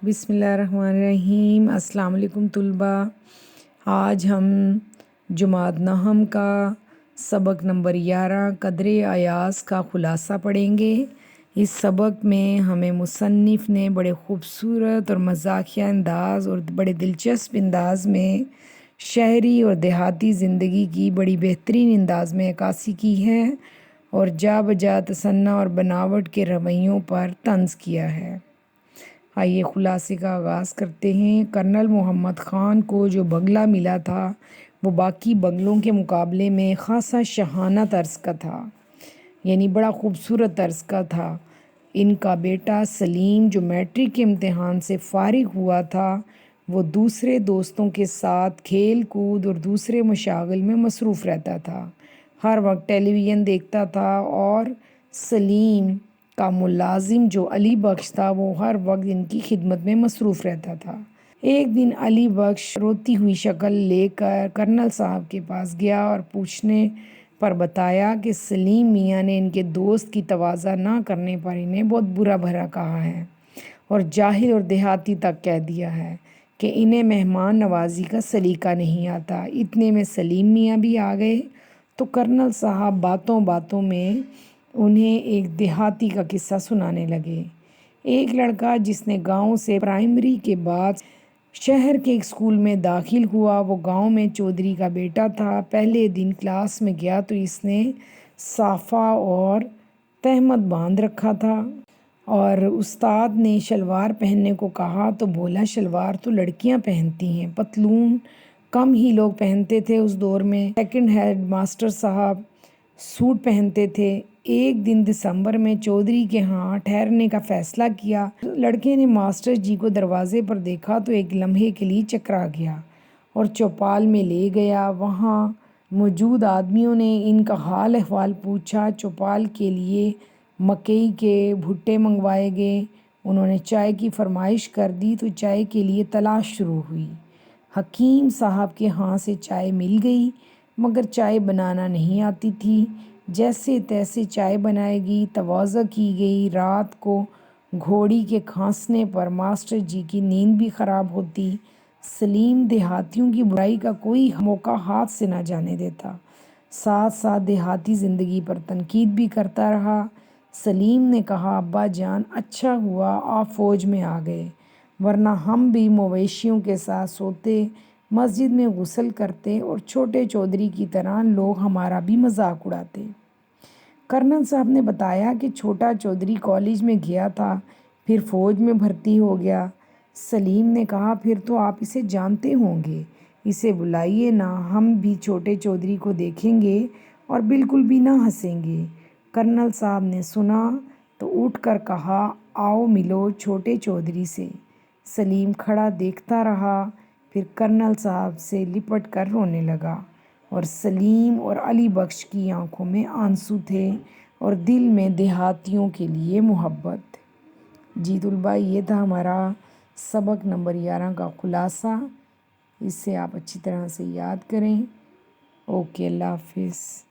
بسم اللہ الرحمن الرحیم۔ السلام علیکم طلبہ۔ آج ہم جماعت نہم کا سبق نمبر 11 قدر ایاز کا خلاصہ پڑھیں گے۔ اس سبق میں ہمیں مصنف نے بڑے خوبصورت اور مزاحیہ انداز اور بڑے دلچسپ انداز میں شہری اور دیہاتی زندگی کی بڑی بہترین انداز میں عکاسی کی ہے اور جا بجا تصنع اور بناوٹ کے رویوں پر طنز کیا ہے۔ آئیے خلاصے کا آغاز کرتے ہیں۔ کرنل محمد خان کو جو بنگلہ ملا تھا وہ باقی بنگلوں کے مقابلے میں خاصا شاہانہ طرز کا تھا، یعنی بڑا خوبصورت طرز کا تھا۔ ان کا بیٹا سلیم جو میٹرک کے امتحان سے فارغ ہوا تھا، وہ دوسرے دوستوں کے ساتھ کھیل کود اور دوسرے مشاغل میں مصروف رہتا تھا، ہر وقت ٹیلی ویژن دیکھتا تھا، اور سلیم کا ملازم جو علی بخش تھا وہ ہر وقت ان کی خدمت میں مصروف رہتا تھا۔ ایک دن علی بخش روتی ہوئی شکل لے کر کرنل صاحب کے پاس گیا اور پوچھنے پر بتایا کہ سلیم میاں نے ان کے دوست کی تواضع نہ کرنے پر انہیں بہت برا بھلا کہا ہے اور جاہل اور دیہاتی تک کہہ دیا ہے کہ انہیں مہمان نوازی کا سلیقہ نہیں آتا۔ اتنے میں سلیم میاں بھی آ گئے تو کرنل صاحب باتوں باتوں میں انہیں ایک دیہاتی کا قصہ سنانے لگے۔ ایک لڑکا جس نے گاؤں سے پرائمری کے بعد شہر کے ایک اسکول میں داخل ہوا، وہ گاؤں میں چودھری کا بیٹا تھا۔ پہلے دن کلاس میں گیا تو اس نے صافہ اور تہمت باندھ رکھا تھا، اور استاد نے شلوار پہننے کو کہا تو بولا شلوار تو لڑکیاں پہنتی ہیں، پتلون کم ہی لوگ پہنتے تھے اس دور میں۔ سیکنڈ ہیڈ ماسٹر صاحب سوٹ پہنتے تھے۔ ایک دن دسمبر میں چودھری کے ہاں ٹھہرنے کا فیصلہ کیا۔ لڑکے نے ماسٹر جی کو دروازے پر دیکھا تو ایک لمحے کے لیے چکرا گیا اور چوپال میں لے گیا۔ وہاں موجود آدمیوں نے ان کا حال احوال پوچھا۔ چوپال کے لیے مکئی کے بھٹے منگوائے گئے۔ انہوں نے چائے کی فرمائش کر دی تو چائے کے لیے تلاش شروع ہوئی۔ حکیم صاحب کے ہاں سے چائے مل گئی، مگر چائے بنانا نہیں آتی تھی۔ جیسے تیسے چائے بنائے گی، تواضع کی گئی۔ رات کو گھوڑی کے کھانسنے پر ماسٹر جی کی نیند بھی خراب ہوتی۔ سلیم دیہاتیوں کی برائی کا کوئی موقع ہاتھ سے نہ جانے دیتا، ساتھ ساتھ دیہاتی زندگی پر تنقید بھی کرتا رہا۔ سلیم نے کہا ابا جان، اچھا ہوا آپ فوج میں آ گئے، ورنہ ہم بھی مویشیوں کے ساتھ سوتے، مسجد میں غسل کرتے اور چھوٹے چودھری کی طرح لوگ ہمارا بھی مذاق اڑاتے۔ کرنل صاحب نے بتایا کہ چھوٹا چودھری کالج میں گیا تھا، پھر فوج میں بھرتی ہو گیا۔ سلیم نے کہا پھر تو آپ اسے جانتے ہوں گے، اسے بلائیے نا، ہم بھی چھوٹے چودھری کو دیکھیں گے اور بالکل بھی نہ ہنسیں گے۔ کرنل صاحب نے سنا تو اٹھ کر کہا آؤ ملو چھوٹے چودھری سے۔ سلیم کھڑا دیکھتا رہا، پھر کرنل صاحب سے لپٹ کر رونے لگا، اور سلیم اور علی بخش کی آنکھوں میں آنسو تھے اور دل میں دیہاتیوں کے لیے محبت۔ جی طلبہ، یہ تھا ہمارا سبق نمبر 11 کا خلاصہ۔ اس سے آپ اچھی طرح سے یاد کریں۔ اوکے، اللہ حافظ۔